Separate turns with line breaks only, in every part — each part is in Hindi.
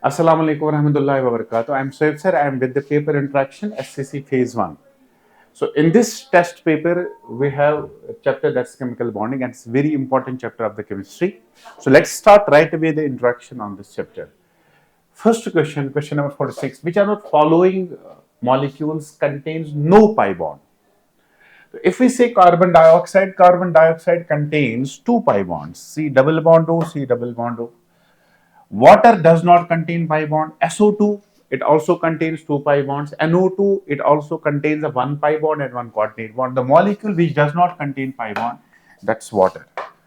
Assalamu alaikum warahmatullahi wabarakatuh. I'm Soeb sir. I'm with the paper interaction SCC phase 1. So in this test paper, we have a chapter that's chemical bonding, and it's a very important chapter of the chemistry. So let's start right away the interaction on this chapter. First question, question number 46. Which are the following molecules contains no pi bond? If we say carbon dioxide contains two pi bonds, C double bond O, C double bond O. Water does not contain pi bond. SO2, it also contains two pi bonds. NO2, it also contains a one pi bond and one coordinate bond. The molecule which does not contain pi bond, that's water.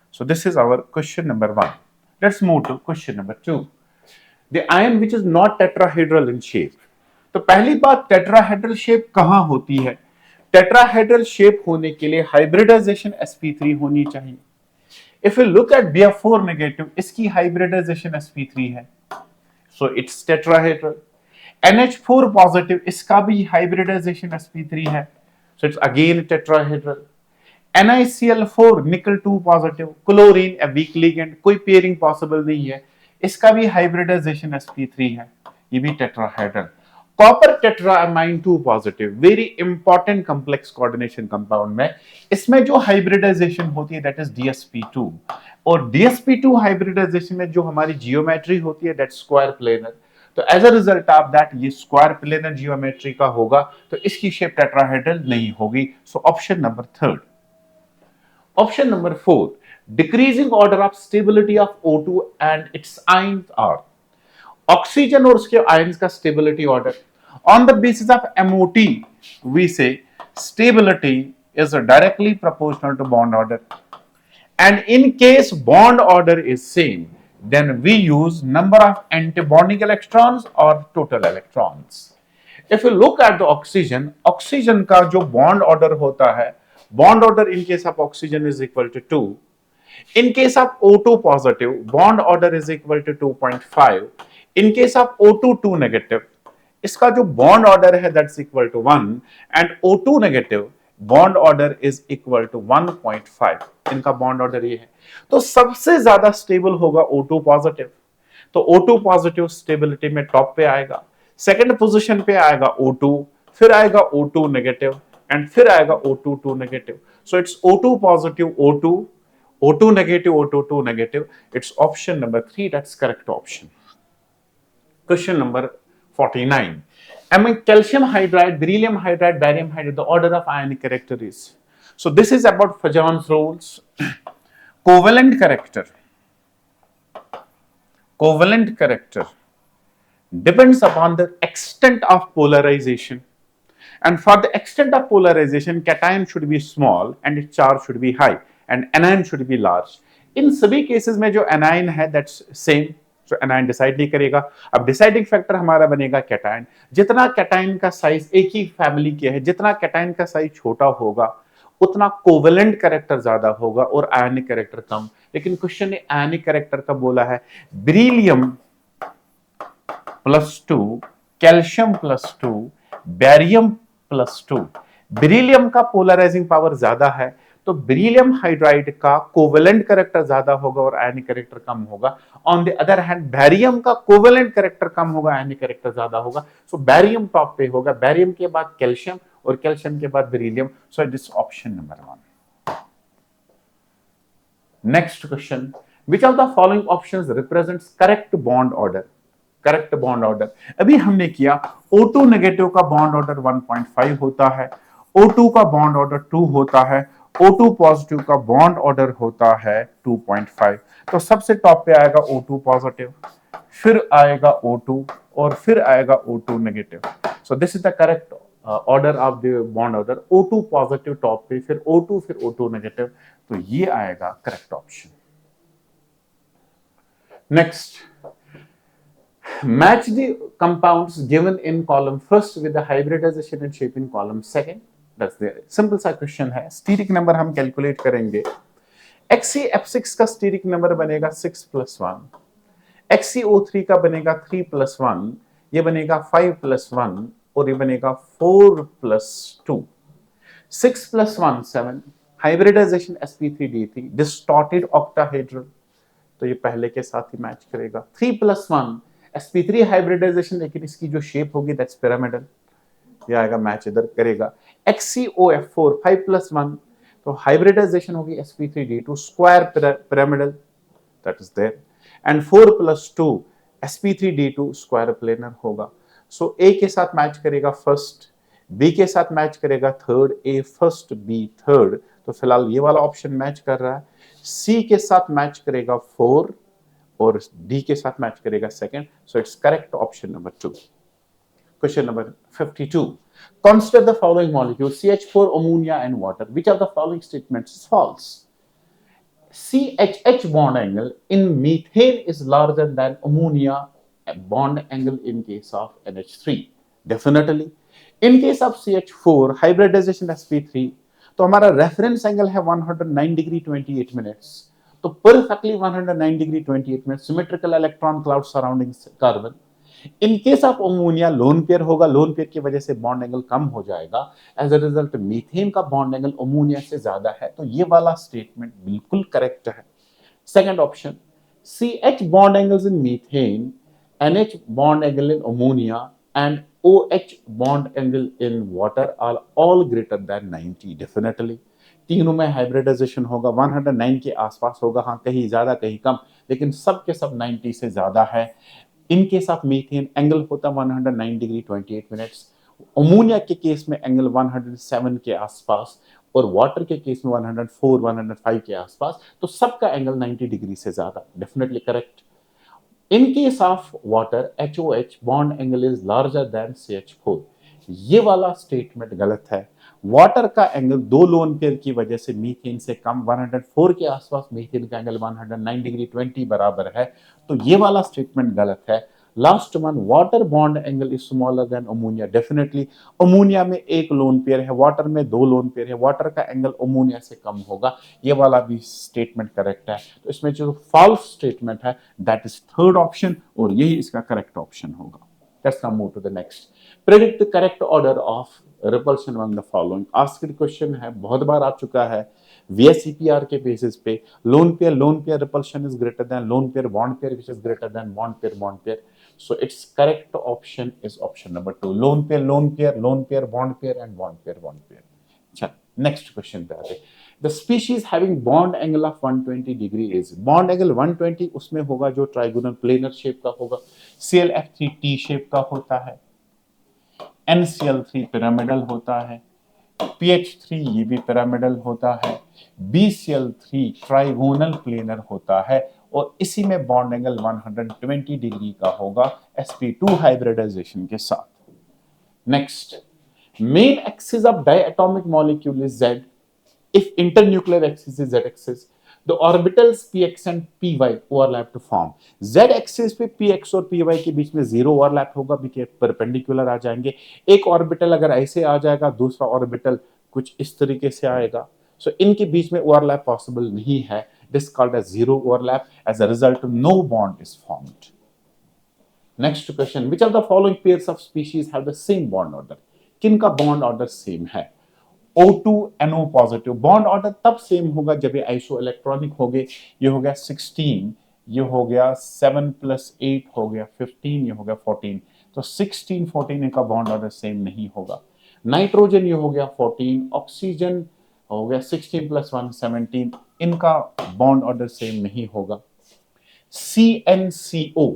So this is our question number 1. Let's move to question number 2. The ion which is not tetrahedral in shape. तो पहली बात टेट्राहेड्रल शेप कहां होती है? टेट्राहेड्रल शेप होने के लिए हाइब्रिडाइजेशन sp3 होनी चाहिए. If you look at BF4 negative, इसकी hybridization sp3 है, so it's tetrahedral. NH4 positive, इसका भी hybridization sp3 है, so it's again tetrahedral. NiCl4 nickel 2 positive, chlorine a weak ligand, कोई pairing possible नहीं है, इसका भी hybridization sp3 है, ये भी tetrahedral. Copper tetraammine 2 positive, very important complex coordination compound में इसमें जो हाइब्रिडाइजेशन होती है दैट इज DsP2, और DsP2 हाइब्रिडाइजेशन में जो हमारी जियोमेट्री होती है दैट स्क्वायर प्लेनर. तो as a result of that ये स्क्वायर प्लेनर जियोमेट्री का होगा, तो इसकी शेप टेट्राहेड्रल नहीं होगी. So option number 3. Option number 4. Decreasing order of stability of O2 and its ions are. Oxygen और उसके आयंस का stability order on the basis of MOT we say stability is directly proportional to bond order, and in case bond order is same then we use number of antibonding electrons or total electrons. If you look at the oxygen का जो bond order होता है, bond order in case of oxygen is equal to 2. In case of O2 positive, bond order is equal to 2.5. In case of O2 2 negative, इसका जो bond order है that's equal to 1, and O2 negative bond order is equal to 1.5. इनका bond order ये है. तो सबसे ज्यादा stable होगा O2 positive. तो O2 positive stability में टॉप पे आएगा. सेकंड पोजीशन पे आएगा O2, फिर आएगा O2 negative, एंड फिर आएगा O2 2 negative. So it's O2 positive O2, O2 negative O2 2 negative. It's option number 3. That's correct option. Question number 49. Among calcium hydride, beryllium hydride, barium hydride, the order of ionic character is. So this is about Fajon's rules. Covalent character depends upon the extent of polarization. And for the extent of polarization, cation should be small and its charge should be high, and anion should be large. In सभी cases में जो anion है that's same. So anion decide नहीं करेगा. अब डिसाइडिंग फैक्टर हमारा बनेगा कैटायन. जितना कैटायन का साइज एक ही फैमिली के है, जितना कैटायन का साइज छोटा होगा उतना कोवेलेंट कैरेक्टर ज्यादा होगा और आयनिक कैरेक्टर कम. लेकिन क्वेश्चन ने आयनिक कैरेक्टर का बोला है. Beryllium +2, calcium +2, barium +2. बेरिलियम का पोलराइजिंग पावर ज्यादा है, तो बेरिलियम हाइड्राइड का कोवेलेंट कैरेक्टर ज्यादा होगा और आयनिक कैरेक्टर कम होगा. On the other hand barium का कोवेलेंट कैरेक्टर कम होगा, आयनिक कैरेक्टर ज्यादा होगा. सो बैरियम टॉप पे होगा, बैरियम के बाद कैल्शियम और कैल्शियम के बाद beryllium. So this option number 1. Next question. Which of the following options represents correct bond order? Correct bond order अभी हमने किया. O2 नेगेटिव का बॉन्ड ऑर्डर 1.5 होता है, O2 का बॉन्ड ऑर्डर 2 होता है, O2 पॉजिटिव का बॉन्ड ऑर्डर होता है 2.5. तो सबसे टॉप पे आएगा O2 पॉजिटिव, फिर आएगा O2 और फिर आएगा O2 negative. So this is the correct order of the bond order. O2 positive top पे, फिर O2, फिर O2 नेगेटिव. तो ये आएगा correct option. Next. Match the compounds given in column first with the hybridization and shape in column second. That's the simple सा क्वेश्चन है. स्टीरिक नंबर हम कैलकुलेट करेंगे. XeF6 का स्टीरिक नंबर बनेगा 6 + 1. XeO3 का बनेगा 3 + 1. ये बनेगा 5 + 1 और ये बनेगा 4 + 2. 6 + 1 7. हाइब्रिडाइजेशन sp3d3, डिस्टॉर्टेड ऑक्टाहेड्रल, तो ये पहले के साथ ही मैच करेगा. 3 + 1 sp3 हाइब्रिडाइजेशन, लेकिन इसकी जो शेप होगी दैट्स पिरामिडल, ये आएगा मैच इधर करेगा। XCOF4 5+1, तो हाइब्रिडाइजेशन होगी sp3d2 square pyramidal, that is there, and 4+2 sp3d2 square planar होगा। सो ए के साथ मैच करेगा फर्स्ट, बी के साथ मैच करेगा थर्ड, ए फर्स्ट बी थर्ड, तो फिलहाल ये वाला ऑप्शन मैच कर रहा है। सी के साथ मैच करेगा 4 और डी के साथ मैच करेगा second, so it's correct option number 2। Question number 52. Consider the following molecules CH4, ammonia and water. Which of the following statements is false? CHH bond angle in methane is larger than ammonia bond angle in case of NH3. Definitely. In case of CH4 hybridization sp3, तो हमारा रेफरेंस एंगल है 109 डिग्री 28 मिनट्स, तो perfectly 109 degree 28 minute symmetrical electron cloud surrounding carbon. In case of ammonia lone pair होगा, लोन पेयर की वजह से बॉन्ड एंगल कम हो जाएगा, एज अ रिजल्ट मीथेन का बॉन्ड एंगल अमोनिया से ज्यादा है, तो ये वाला स्टेटमेंट बिल्कुल करेक्ट है। Second option, CH bond angles in methane, NH bond angle in ammonia and OH bond angle in water are all greater than 90। Definitely तीनों में हाइब्रिडाइजेशन होगा, 109 के आसपास होगा, हाँ कहीं ज्यादा कहीं कम, लेकिन सब के सब 90 से ज्यादा है। इन केस ऑफ मीथेन एंगल होता 109 डिग्री 28 मिनट्स, अमोनिया के केस में एंगल 107 के आसपास, और वाटर के केस में 104 105 के आसपास, तो सबका एंगल 90 डिग्री से ज्यादा, definitely correct. In case of water HOH bond angle is larger than CH4, ये वाला स्टेटमेंट गलत है। वाटर का एंगल दो लोन पेयर की वजह से मीथेन से कम, 104 के आसपास, मीथेन का एंगल 109 डिग्री 20 बराबर है, तो ये वाला स्टेटमेंट गलत है। Last one, water bond angle is smaller than ammonia, definitely ammonia में एक लोन पेयर है, वाटर में दो लोन पेयर है, वाटर का एंगल अमोनिया से कम होगा, ये वाला भी स्टेटमेंट करेक्ट है। तो इसमें जो फॉल्स स्टेटमेंट है दैट इज थर्ड ऑप्शन, और यही इसका करेक्ट ऑप्शन होगा। Let's now move to the next. Predict the correct order of repulsion among the following. Asked question है, बहुत बार आ चुका है, VSEPR के बेसिस पे loan pair repulsion is greater then lone pair bond pair which is greater then bond pair. So its correct option is option number 2. Lone pair bond pair and bond pair. अच्छा, नेक्स्ट क्वेश्चन पे आते हैं। The species having bond angle of 120 degree is, bond angle 120 उसमें होगा जो ट्राइगोनल प्लेनर शेप का होगा, ClF3 T शेप का होता है, NCl3 पिरामिडल होता है, PH3 ये भी पिरामिडल होता है, BCl3 ट्राइगोनल प्लेनर होता है, और इसी में बॉन्ड एंगल 120 डिग्री का होगा sp2 हाइब्रिडाइजेशन के साथ। Next, main axis of diatomic molecule is Z. If internuclear axis is Z-axis, the orbitals Px and Py overlap to form. Z-axis पे Px और Py के बीच में जीरो ओवरलैप होगा, बिकॉज़ परपेंडिकुलर आ जाएंगे। एक ऑर्बिटल अगर ऐसे आ जाएगा, दूसरा ऑर्बिटल कुछ इस तरीके से आएगा, सो इनके बीच में ओवरलैप पॉसिबल नहीं है, this called as zero overlap, as a result no bond is formed. Next question, which of the following pairs of species have the same bond order? किनका बॉन्ड ऑर्डर सेम है? O2 NO positive, bond order तब सेम होगा जब ये आइसो इलेक्ट्रॉनिक हो गए, ये हो गया 16, ये हो गया 7 + 8 हो गया 15, ये हो गया 14, तो 16 14 इनका बॉन्ड ऑर्डर सेम नहीं होगा। नाइट्रोजन ये हो गया 14, ऑक्सीजन हो गया 16 + 1 17, इनका बॉन्ड ऑर्डर सेम नहीं होगा। CnCO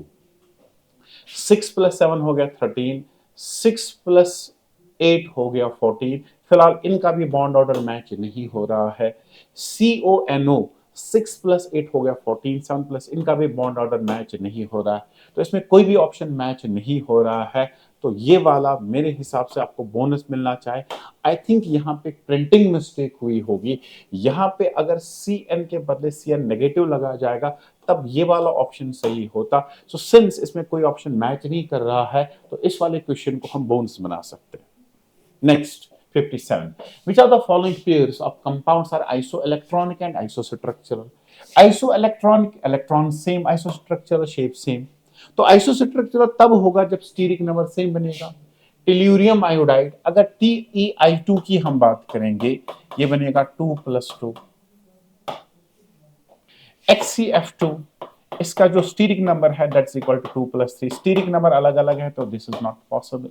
6 + 7 हो गया 13, 6 + 8 हो गया 14, फिलहाल इनका भी बॉन्ड ऑर्डर मैच नहीं हो रहा है। CONO 6 + 8 हो गया 14, 7 प्लस इनका भी बॉन्ड ऑर्डर मैच नहीं हो रहा है, तो इसमें कोई भी ऑप्शन मैच नहीं हो रहा है, तो ये वाला मेरे हिसाब से आपको बोनस मिलना चाहिए। आई थिंक यहाँ पे प्रिंटिंग मिस्टेक हुई होगी, यहाँ पे अगर CN के बदले CN नेगेटिव लगा जाएगा तब ये वाला ऑप्शन सही होता। सो सिंस इसमें कोई ऑप्शन मैच नहीं कर रहा है, तो इस वाले क्वेश्चन को हम बोनस बना सकते हैं। Next, 57. Which of the following pairs of compounds are isoelectronic and isostructural? Isoelectronic, electron same, isostructural shape same. तो isostructural तब होगा जब स्टीरिक नंबर सेम बनेगा। टेल्यूरियम आयोडाइड, अगर TeI2 की हम बात करेंगे, ये बनेगा 2 + 2। XCF2, इसका जो स्टीरिक नंबर है that's equal to 2 + 3, steric number अलग अलग है तो this is not possible.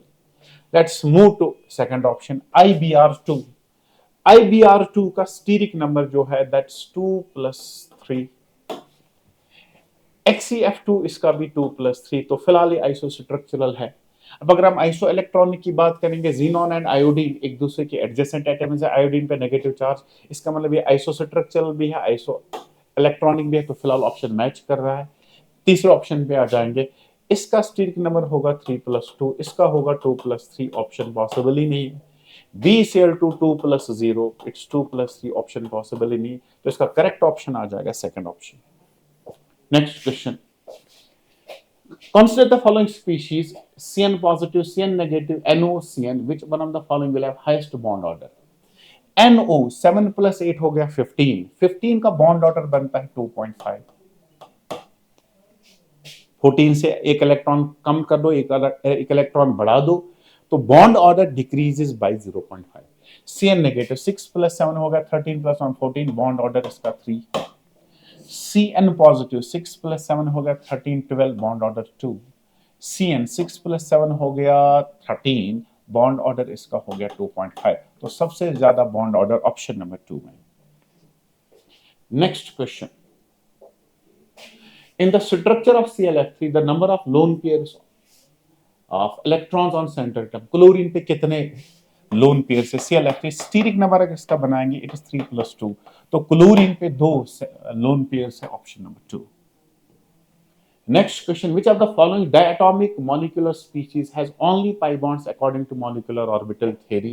Let's move to second option IBr2। IBr2 का स्टीरिक नंबर जो है दैट्स 2 + 3। XeF2 इसका भी 2 + 3, तो फिलहाल ये आइसोस्ट्रक्चरल है। अब अगर हम आइसो इलेक्ट्रॉनिक की बात करेंगे, जीनॉन एंड आयोडीन एक दूसरे के एडजेसेंट एटम्स है, आयोडीन पे नेगेटिव चार्ज, इसका मतलब ये आइसोस्ट्रक्चरल भी है, आइसो इलेक्ट्रॉनिक भी है, तो फिलहाल ऑप्शन मैच कर रहा है। तीसरे ऑप्शन पे आ जाएंगे, इसका स्टीरिक नंबर होगा 3 + 2, इसका होगा 2 + 3, ऑप्शन पॉसिबल ही नहीं है। BCl2 2 + 0, इट्स 2 + 3, ऑप्शन पॉसिबल ही नहीं, तो इसका करेक्ट ऑप्शन आ जाएगा second option. Next question, consider the following species CN positive, CN negative, NOCN, which one of the following will have highest bond order? NO 7 + 8 हो गया 15, 15 का बॉन्ड ऑर्डर बनता है 2.5, 14 से एक इलेक्ट्रॉन कम कर दो, एक इलेक्ट्रॉन बढ़ा दो, तो bond order decreases by 0.5। CN negative 6 + 7 हो गया 13 + 1 14, बॉन्ड ऑर्डर इसका 3। CN पॉजिटिव 6 + 7 हो गया 13 12, बॉन्ड ऑर्डर 2। CN 6 + 7 हो गया 13, बॉन्ड ऑर्डर इसका हो गया 2.5, तो सबसे ज्यादा बॉन्ड ऑर्डर ऑप्शन नंबर 2 में। Next question, in the structure of ClF3 the number of lone pairs of electrons on center atom, chlorine पे कितने लोन पेयर से ClF3 स्टीरिक नंबर अगर इसका बनाएंगे इट इज 3 + 2, तो क्लोरीन पे 2 लोन पेयर से, option number 2। Next question, which of the following diatomic molecular species has only pi bonds according to molecular orbital theory?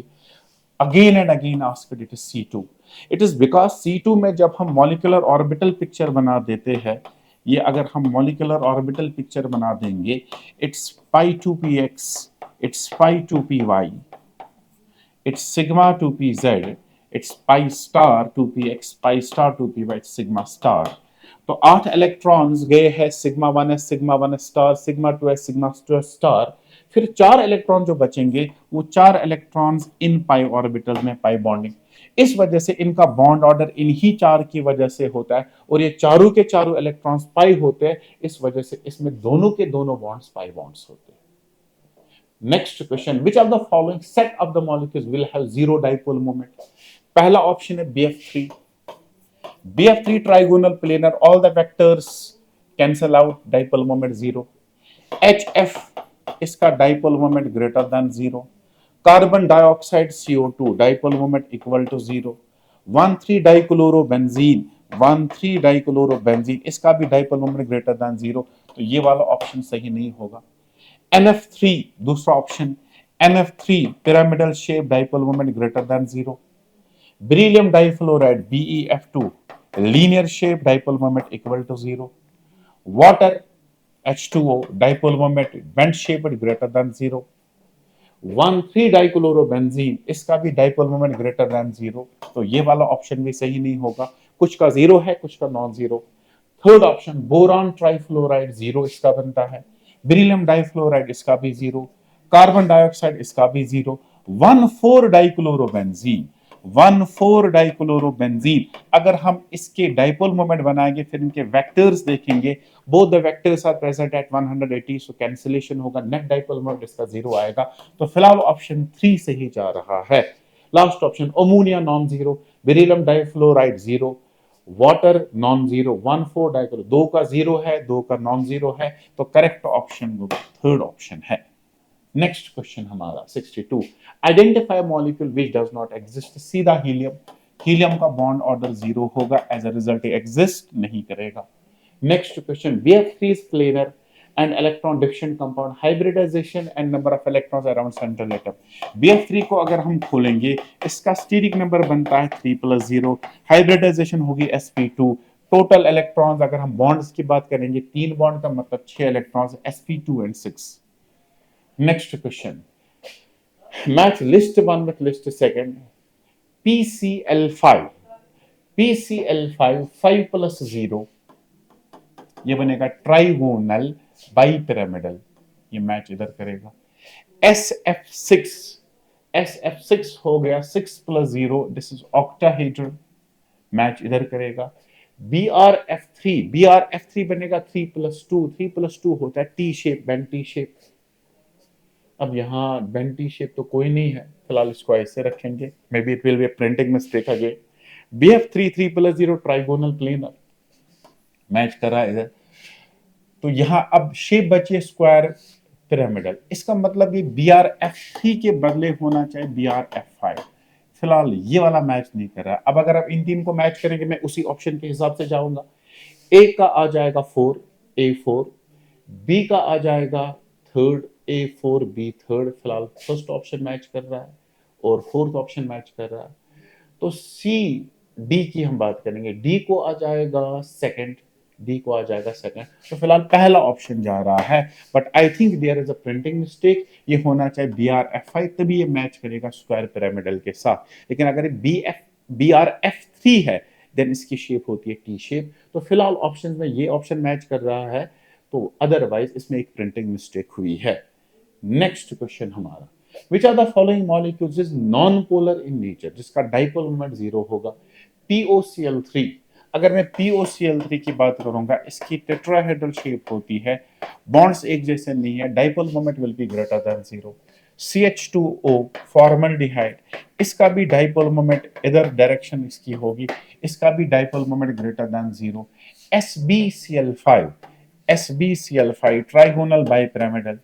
Again and again asked, it is C2. It is because C2 में जब हम molecular orbital picture बना देते हैं, ये अगर हम molecular orbital picture बना देंगे, it's pi 2px, it's pi 2py, it's sigma 2pz, it's pi star 2px, pi star 2py, it's sigma star। तो 8 इलेक्ट्रॉन्स गए हैं sigma 1s, sigma 1s star, sigma 2s, sigma 2s star, फिर 4 इलेक्ट्रॉन जो बचेंगे वो 4 इलेक्ट्रॉन्स इन पाई ऑर्बिटल में, पाई बॉन्डिंग, इस वजह से इनका बॉन्ड ऑर्डर इन्हीं 4 की वजह से होता है, और ये चारों के चारों इलेक्ट्रॉन्स पाई होते हैं, इस वजह से इसमें दोनों के दोनों बॉन्ड्स पाई बॉन्ड्स होते हैं। Next question, which of the following set of the molecules will have zero dipole moment? पहला ऑप्शन है BF3, BF3 trigonal planar, all the vectors cancel out, dipole moment 0। HF इसका dipole moment greater than 0। Carbon dioxide CO2 dipole moment equal to 0। 1,3 dichlorobenzene, 1,3 dichlorobenzene इसका भी dipole moment greater than 0, तो ये वाला ऑप्शन सही नहीं होगा। NF3 दूसरा option, NF3 pyramidal shape dipole moment greater than 0। Beryllium difluoride BeF2 linear shape dipole moment equal to 0। Water H2O dipole moment bent shaped greater than 0। 1,3 dichlorobenzene इसका भी dipole moment greater than 0, तो ये वाला ऑप्शन भी सही नहीं होगा, कुछ का 0 है कुछ का non 0। Third option boron trifluoride 0 इसका बनता है, बेरिलियम डाइफ्लोराइड इसका भी 0, कार्बन डाइऑक्साइड इसका भी 0। 1,4 डाइक्लोरोबेंजीन, 1,4 डाइक्लोरोबेंजीन, अगर हम इसके डाइपोल मोमेंट बनाएंगे फिर इनके वेक्टर्स देखेंगे, both the vectors are present at 180, so cancellation होगा, नेट डाइपोल मोमेंट इसका 0 आएगा, तो फिलहाल ऑप्शन 3 से ही जा रहा है। Last option ammonia non 0, beryllium difluoride 0, water non 0, 1,4 dichloro, 2 का 0 है 2 का नॉन 0 है, तो करेक्ट ऑप्शन थर्ड ऑप्शन है। नेक्स्ट क्वेश्चन हमारा 62, identify molecule which does not exist. सीधा हीलियम, हीलियम का बॉन्ड ऑर्डर 0 होगा, एज अ रिजल्ट एग्जिस्ट नहीं करेगा। Next question, BF3 is planar and electron deficient compound, hybridization and number of electrons around central atom। BF3 को अगर हम खोलेंगे इसका स्टीरिक नंबर बनता है 3 + 0, हाइब्रिडाइजेशन होगी sp2, टोटल इलेक्ट्रॉन्स अगर हम बॉन्ड्स की बात करेंगे 3 बॉन्ड का मतलब 6 electrons, sp2 and 6। Next question, match list 1 with list 2, PCl5, PCl5 5 + 0, ये बनेगा ट्राइगोनल बाइपिरामिडल, ये मैच इधर करेगा। SF6, SF6 हो गया 6 + 0, दिस इज ऑक्टाहेड्रल, मैच इधर करेगा। बी आर एफ थ्री बनेगा 3+2, 3+2 होता है T shape, bend T shape. अब यहाँ बेंड टी शेप तो कोई नहीं है, फिलहाल इसको ऐसे रखेंगे, may be it will be printing mistake again. BF3 3+0 trigonal planar match कर रहा है इधर। तो यहां अब शेप बची है स्क्वायर पिरामिडल, इसका मतलब ये BRF3 के बदले होना चाहिए BRF5। फिलहाल ये वाला मैच नहीं कर रहा। अब अगर आप इन तीन को मैच करेंगे, मैं उसी ऑप्शन के हिसाब से जाऊंगा। ए का आ जाएगा 4, A4, बी का आ जाएगा थर्ड, A4 B थर्ड, फिलहाल फर्स्ट ऑप्शन मैच कर रहा है और फोर्थ ऑप्शन मैच कर रहा है। तो सी डी की हम बात करेंगे, डी को आ जाएगा सेकंड, डी को आ जाएगा सेकंड। तो फिलहाल पहला ऑप्शन जा रहा है, but I think there is a printing mistake. ये होना चाहिए BRF5, तभी ये मैच करेगा स्क्वायर पिरामिडल के साथ। लेकिन अगर BRF3 है देन इसकी शेप होती है टी शेप। तो फिलहाल ऑप्शन में ये ऑप्शन मैच कर रहा है, तो अदरवाइज इसमें एक प्रिंटिंग मिस्टेक हुई है। नेक्स्ट क्वेश्चन हमारा, which are the following molecules is non polar in nature, जिसका डाइपोल मोमेंट 0 होगा। POCl3, अगर मैं POCl3 की बात करूंगा, इसकी टेट्राहेड्रल शेप होती है, बॉन्ड्स एक जैसे नहीं है, dipole moment will be greater than 0। CH2O formaldehyde, इसका भी डाइपोल मोमेंट इधर डायरेक्शन इसकी होगी, इसका भी dipole moment greater than 0। SbCl5 trigonal bipyramidal,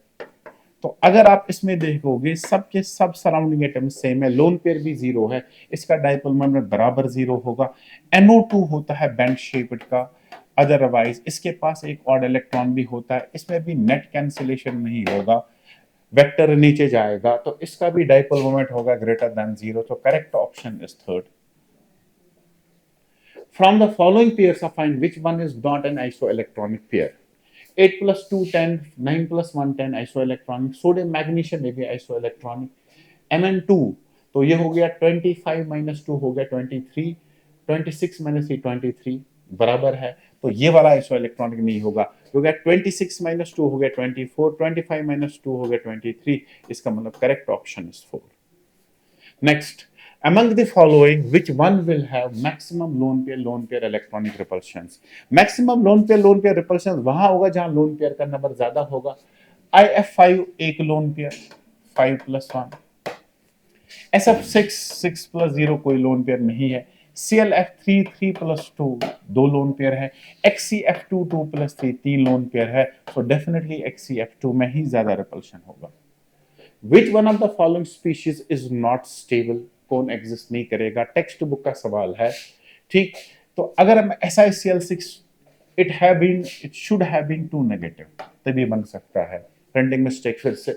तो अगर आप इसमें देखोगे सबके सब सराउंडिंग एटम सेम है, लोन पेयर भी 0 है, इसका डाइपोल मोमेंट बराबर 0 होगा। NO2 होता है बेंड शेप्ड का, अदरवाइज इसके पास एक ऑड इलेक्ट्रॉन भी होता है, इसमें भी नेट कैंसिलेशन नहीं होगा, वेक्टर नीचे जाएगा, तो इसका भी डाइपोल मोमेंट होगा ग्रेटर देन 0। तो correct option is third. From the following pairs of find which one is not an isoelectronic pair. 8+2 10, 9+1 10 isoelectronic, sodium magnesium में भी isoelectronic। Mn2, तो ये हो गया 25 - 2 हो गया 23, 26 - 3 23 बराबर है, तो ये वाला आइसोइलेक्ट्रॉनिक नहीं होगा, हो गया 26 - 2 हो गया 24, 25 - 2 हो गया 23, इसका मतलब correct option is 4। Next, among the following which one will have maximum lone pair electronic repulsions? maximum lone pair repulsions वहां होगा जहां lone pair का नंबर ज्यादा होगा। IF5 एक lone pair 5+1, SF6 6+0 कोई लोन पेयर नहीं है। ClF3 3+2 दो लोन पेयर है। XCF2 2+3 तीन लोन पेयर है। सो डेफिनेटली XCF2 में ही ज्यादा रिपल्शन होगा। Which one of the following species is not stable? कौन एग्जिस्ट नहीं करेगा, टेक्स्ट बुक का सवाल है। ठीक, तो अगर हम SiCl6 it should have been 2 negative, तभी बन सकता है। प्रिंटिंग मिस्टेक फिर से।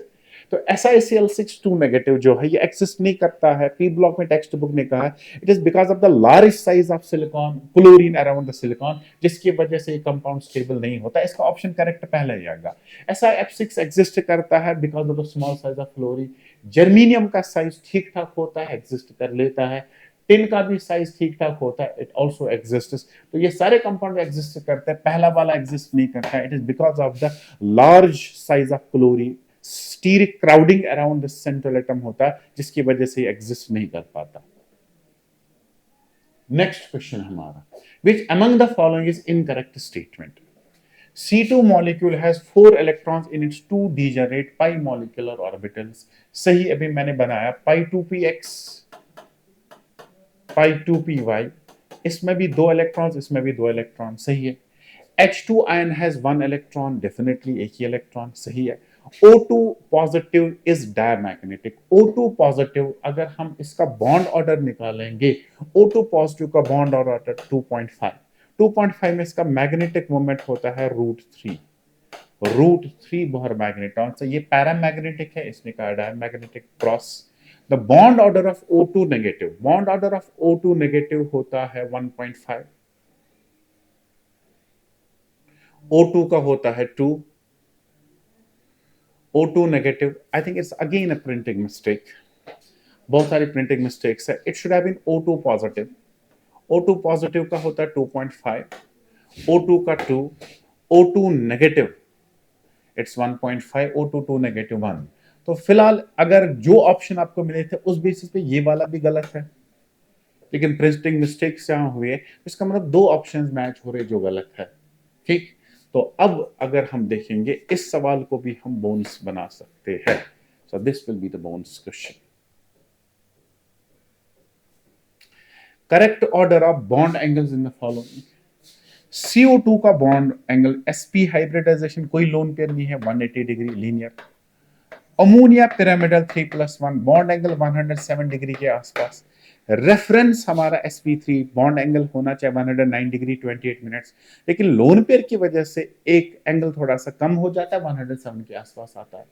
तो SiCl6 2 नेगेटिव जो है ये एग्जिस्ट नहीं करता है, पी ब्लॉक में टेक्स्ट बुक ने कहा है it is because of the large size of silicon chlorine around the silicon, जिसकी वजह से कंपाउंड स्टेबल नहीं होता। इसका ऑप्शन करेक्ट पहले ही आएगा। SiF6 एग्जिस्ट करता है because of the small size of fluorine. Germanium का साइज ठीक ठाक होता है, एग्जिस्ट कर लेता है। टिन का भी साइज ठीक ठाक होता है, इट ऑल्सो एग्जिस्ट। तो ये सारे कंपाउंड एग्जिस्ट करते हैं, पहला वाला एग्जिस्ट नहीं करता है, it is because of the large size of chlorine, steric crowding around the central atom होता है, जिसकी वजह से एग्जिस्ट नहीं कर पाता। नेक्स्ट क्वेश्चन हमारा, which among the following is incorrect statement? C2 molecule has 4 electrons in its 2 degenerate pi molecular orbitals। सही, अभी मैंने बनाया pi2px, pi2py, इसमें भी 2 इलेक्ट्रॉन्स, इसमें भी 2 इलेक्ट्रॉन, सही है। H2 ion has 1 electron, definitely एक ही इलेक्ट्रॉन, सही है। O2 positive is diamagnetic. O2 positive, अगर हम इसका बॉन्ड ऑर्डर निकालेंगे, O2 पॉजिटिव का बॉन्ड ऑर्डर 2.5, 2.5 में इसका मैग्नेटिक मोमेंट होता है √3, √3 बोहर मैग्नेट्रॉन से। ये पैरामैग्नेटिक है, इसने कहा diamagnetic cross. The bond order of O2 negative, bond order of O2 negative होता है 1.5, O2 का होता है 2, O2 negative. I think it's again a printing mistake, बहुत सारी प्रिंटिंग मिस्टेक्स है। It should have been O2 positive, O2 positive का होता है 2.5, O2 का 2, O2 negative it's 1.5, O2 2 negative 1। तो फिलहाल अगर जो ऑप्शन आपको मिले थे उस बेसिस पे ये वाला भी गलत है, लेकिन प्रिंटिंग मिस्टेक्स यहाँ हुए, इसका मतलब दो ऑप्शंस मैच हो रहे जो गलत है। ठीक, तो अब अगर हम देखेंगे इस सवाल को भी हम बोनस बना सकते हैं। So this will be the bonus question. Correct order of bond angles in the following. CO2 का बॉन्ड एंगल sp हाइब्रिडाइजेशन कोई लोन पेयर नहीं है, 180 degree linear. Ammonia pyramidal 3+1 bond angle 107 degree के आसपास। रेफरेंस हमारा sp3 बॉन्ड एंगल होना चाहिए 109 डिग्री 28 मिनट्स, लेकिन लोन पेयर की वजह से एक एंगल थोड़ा सा कम हो जाता है, 107 के आसपास आता है।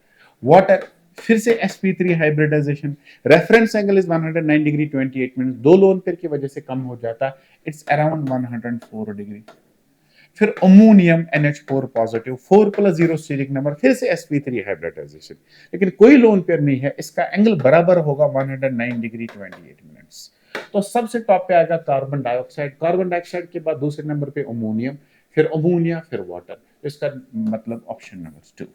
वाटर फिर से sp3 hybridization, reference angle is 109 degree 28 minutes, दो लोन पेयर की वजह से कम हो जाता है, इट्स अराउंड 104 डिग्री। फिर ammonium NH4 positive 4+0 steric number, फिर से sp3 हाइब्रिडाइजेशन, लेकिन कोई लोन पेयर नहीं है, इसका एंगल बराबर होगा 109 डिग्री 28 मिनट्स। तो सबसे टॉप पे आएगा कार्बन डाइऑक्साइड, कार्बन डाइऑक्साइड के बाद दूसरे नंबर पे अमोनियम, फिर अमोनिया, फिर वाटर, इसका मतलब option number 2।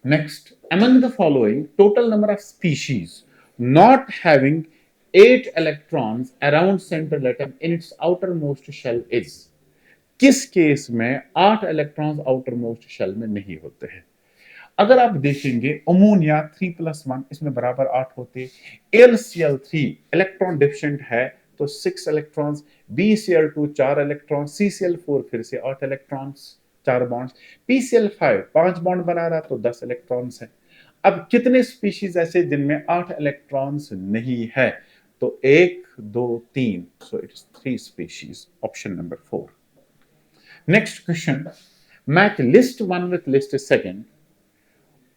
Next, among the following, total number of species not having 8 electrons around central atom in its outermost shell is। किस केस में 8 इलेक्ट्रॉन्स आउटर मोस्ट शेल में नहीं होते हैं? अगर आप देखेंगे अमोनिया 3+1 इसमें बराबर 8 होते, AlCl3 इलेक्ट्रॉन डिफिशिएंट है तो 6 इलेक्ट्रॉन्स, BCl2 4 इलेक्ट्रॉन, CCl4 फिर से 8 इलेक्ट्रॉन्स 4 बॉन्ड्स, PCl5 5 बॉन्ड बना रहा तो 10 इलेक्ट्रॉन्स है। अब कितने स्पीशीज ऐसे जिनमें 8 इलेक्ट्रॉन्स नहीं है? तो 1 2 3, so it's 3 species, option number 4। Next question, match list 1 with list 2।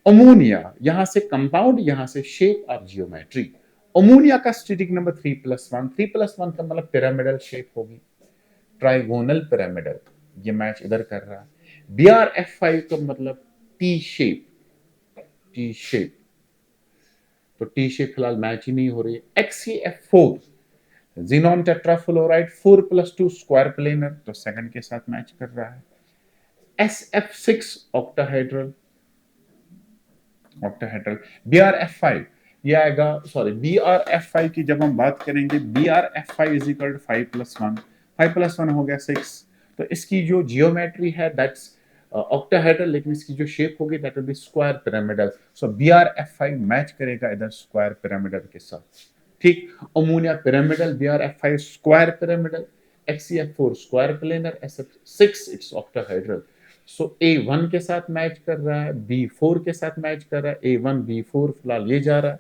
Ammonia, यहां से कंपाउंड, यहां से शेप और जियोमेट्री। अमोनिया का स्टेटिक नंबर 3+1, 3+1 का मतलब पिरामिडल शेप होगी, ट्राइगोनल पिरामिडल, ये मैच इधर कर रहा है। BrF5 का मतलब टी शेप, टी शेप, तो टी शेप फिलहाल मैच ही नहीं हो रही है। XeF4 xenon tetrafluoride 4+2 square planar, तो सेकंड के साथ मैच कर रहा है। SF6 octahedral, octahedral. BrF5 ये आएगा, सॉरी BrF5 की जब हम बात करेंगे, BrF5 इज इक्वल टू 5+1, 5+1 हो गया 6, तो इसकी जो जियोमेट्री है दैट्स ऑक्टाहेड्रल, लेकिन इसकी जो शेप होगी that will be square pyramidal. So BrF5 match करेगा इधर स्क्वायर पिरामिडल के साथ। ठीक, ammonia pyramidal, BrF5 square pyramidal, XeF4 square planar, SF6 it's octahedral. So A1 के साथ मैच कर रहा है, B4 के साथ मैच कर रहा है, A1 B4 फिलहाल ये जा रहा है,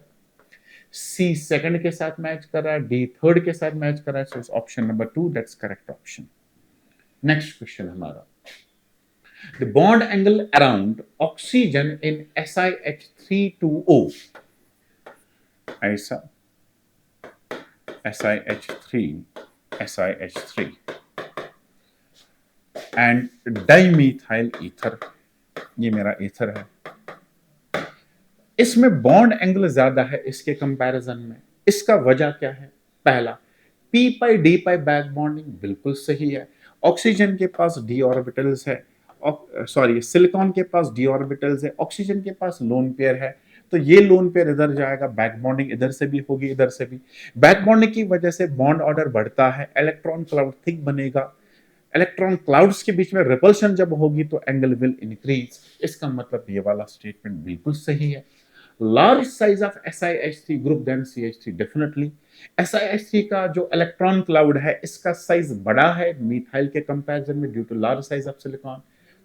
C सेकंड के साथ मैच कर रहा है, D थर्ड के साथ मैच कर रहा है, so option number 2 that's correct option. Next question हमारा, the bond angle around oxygen in SiH3 2O, ऐसा SiH3 एंड डाइमीथाइल ईथर, ये मेरा ईथर है, इसमें बॉन्ड एंगल ज्यादा है इसके कंपैरिजन में। इसका वजह क्या है? पहला, p पाई d पाई बैक बॉन्डिंग बिल्कुल सही है, ऑक्सीजन के पास d ऑर्बिटल्स है, सॉरी सिलिकॉन के पास d ऑर्बिटल्स है, ऑक्सीजन के पास लोन पेयर है, तो ये लोन पेयर इधर जाएगा, बैक बॉन्डिंग इधर से भी होगी, इधर से भी। बैक बॉन्डिंग की वजह से बॉन्ड ऑर्डर बढ़ता है, इलेक्ट्रॉन क्लाउड थिक बनेगा, इलेक्ट्रॉन क्लाउड्स के बीच में रिपल्शन जब होगी तो एंगल विल इंक्रीज। इसका मतलब ये वाला स्टेटमेंट बिल्कुल सही है। Large size of SiH3 group than CH3, definitely SiH3 का जो इलेक्ट्रॉन क्लाउड है इसका साइज बड़ा है मिथाइल के कंपैरिजन में due to large size of silicon,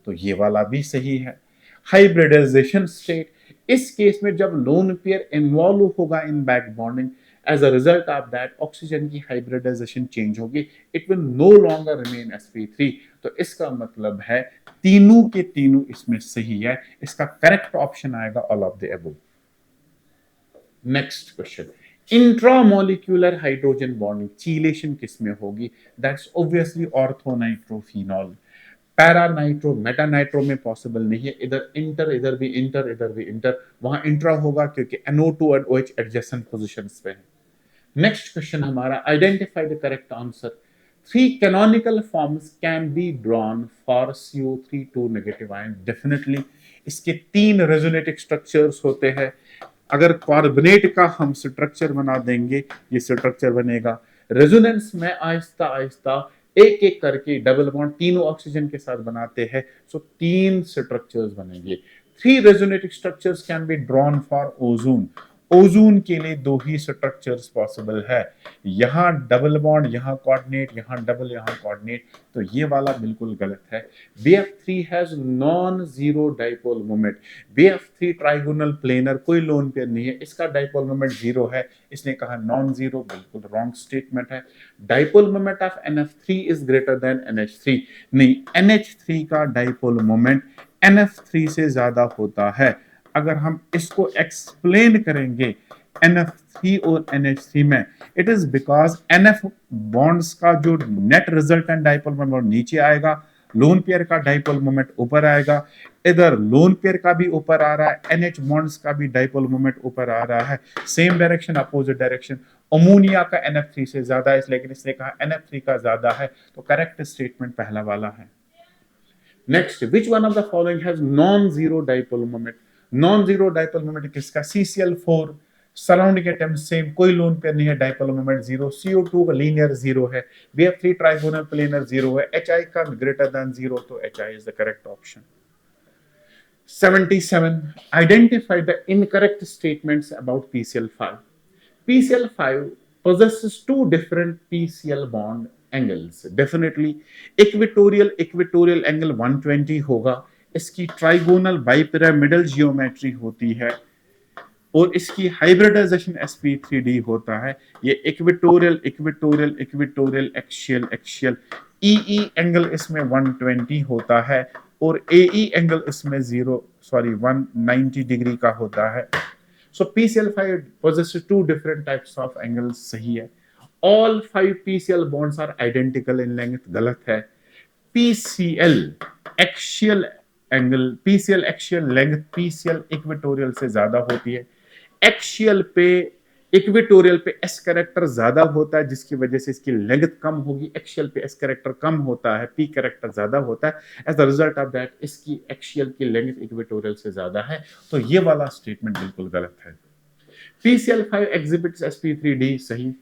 तो ये वाला भी सही है। हाइब्रिडाइजेशन स्टेट, इस केस में जब लोन पेयर इन्वॉल्व होगा in back bonding, as a result of that oxygen की हाइब्रिडाइजेशन चेंज होगी, it will no longer remain sp3, तो इसका मतलब है तीनों के तीनों इसमें सही है, इसका करेक्ट ऑप्शन आएगा all of the above. Next question, intramolecular hydrogen bonding chelation किसमें होगी? That's obviously orthonitrophenol. Para nitro meta nitro में पॉसिबल नहीं है, इधर इंटर, इधर भी इंटर, इधर भी इंटर, वहां इंट्रा होगा क्योंकि NO2 और OH एडजेसेंट पोजीशंस पे है। नेक्स्ट क्वेश्चन हमारा, identify the correct answer. 3 canonical forms can be drawn for CO3 2 negative ion, definitely इसके 3 रेजोनेटिव स्ट्रक्चर्स होते हैं, अगर कार्बोनेट का हम स्ट्रक्चर बना देंगे, ये स्ट्रक्चर बनेगा। रेजोनेंस में आहिस्ता आहिस्ता एक एक करके डबल बॉन्ड तीनों ऑक्सीजन के साथ बनाते हैं, सो 3 स्ट्रक्चर्स बनेंगे। 3 resonating structures can be drawn for ozone. Ozone के लिए 2 ही स्ट्रक्चर्स पॉसिबल है, यहां डबल बॉन्ड, यहां कोऑर्डिनेट, यहां डबल, यहां कोऑर्डिनेट, तो ये वाला बिल्कुल गलत है। BF3 has non zero dipole moment. BF3 trigonal planar, कोई लोन पेयर नहीं है, इसका डाइपोल मोमेंट 0 है, इसने कहा नॉन जीरो, बिल्कुल रॉन्ग स्टेटमेंट है। Dipole moment of NF3 is greater then NH3, नहीं, NH3 का डाइपोल मोमेंट NF3 से ज्यादा होता है। अगर हम इसको एक्सप्लेन करेंगे NF3 और NH3 में, it is because NF bonds का जो नेट रिजल्टेंट डाइपोल मोमेंट नीचे आएगा, लोन पेयर का डाइपोल मोमेंट ऊपर आएगा। इधर लोन पेयर का भी ऊपर आ रहा है, NH बॉन्ड्स का भी डाइपोल मोमेंट ऊपर आ रहा है, same direction opposite direction. Ammonia का NF3 से ज्यादा है, लेकिन इसने कहा NF3 का ज्यादा है, तो करेक्ट स्टेटमेंट पहला वाला है। Next, which one of the following has non zero dipole moment. Non zero dipole moment किसका? CCl4 सराउंडिंग एटम सेम, कोई लोन पेयर नहीं है, डाइपोल मोमेंट 0। CO2 का लीनियर 0 है, BF3 ट्राइगोनल प्लेनर 0 है, HI का ग्रेटर देन 0, तो HI is the correct option. 77, identify the incorrect statements about PCl5. PCl5 possesses 2 different PCl bond angles. Definitely equatorial angle 120 होगा, इसकी ट्राइगोनल बाइपिरामिडल जियोमेट्री होती है, और इसकी हाइब्रिडाइजेशन sp3d होता है। ये इक्वेटोरियल एक्सियल EE एंगल इसमें 120 होता है, और AE एंगल इसमें 190 डिग्री का होता है। So PCl5 possesses 2 different types of angles, सही है। All 5 PCl bonds are identical in length, गलत है। PCl axial angle, PCl axial length PCl equatorial से ज्यादा होती है। एक्सियल पे, इक्वेटोरियल पे S कैरेक्टर ज्यादा होता है, जिसकी वजह से इसकी लेंथ कम होगी। एक्सियल पे S कैरेक्टर कम होता है, P कैरेक्टर ज्यादा होता है। As the result of that इसकी एक्सियल की लेंथ इक्वेटोरियल से ज्यादा है, तो ये वाला स्टेटमेंट बिल्कुल गलत है। PCl5 exhibits sp3d, सही।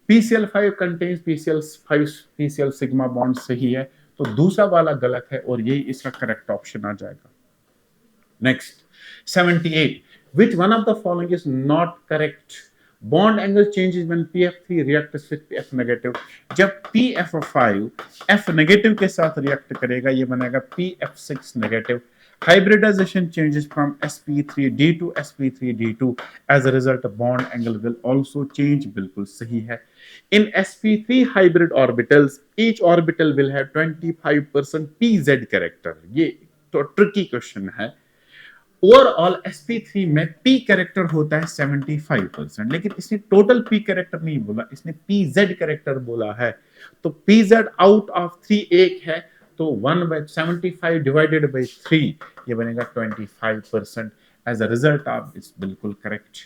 PCl5 contains PCl sigma bond, सही है, तो दूसरा वाला गलत है, और यही इसका करेक्ट ऑप्शन आ जाएगा। Next, 78, which one of the following is not correct? Bond angle changes when PF3 reacts with F negative. जब PF5 F negative के साथ रिएक्ट करेगा, ये बनेगा PF6 negative. Hybridization changes from sp3d to sp3d2. As a result, bond angle will also change. बिल्कुल सही है। In sp3 hybrid orbitals, each orbital will have 25% pz character. ये तो ट्रिकी क्वेश्चन है। ओवरऑल sp3 में p कैरेक्टर होता है 75%, लेकिन इसने टोटल p कैरेक्टर नहीं बोला, इसने pz कैरेक्टर बोला है। तो pz आउट ऑफ 3 एक है, तो 1/75 डिवाइडेड बाय 3, ये बनेगा 25%। As a result of its बिल्कुल correct.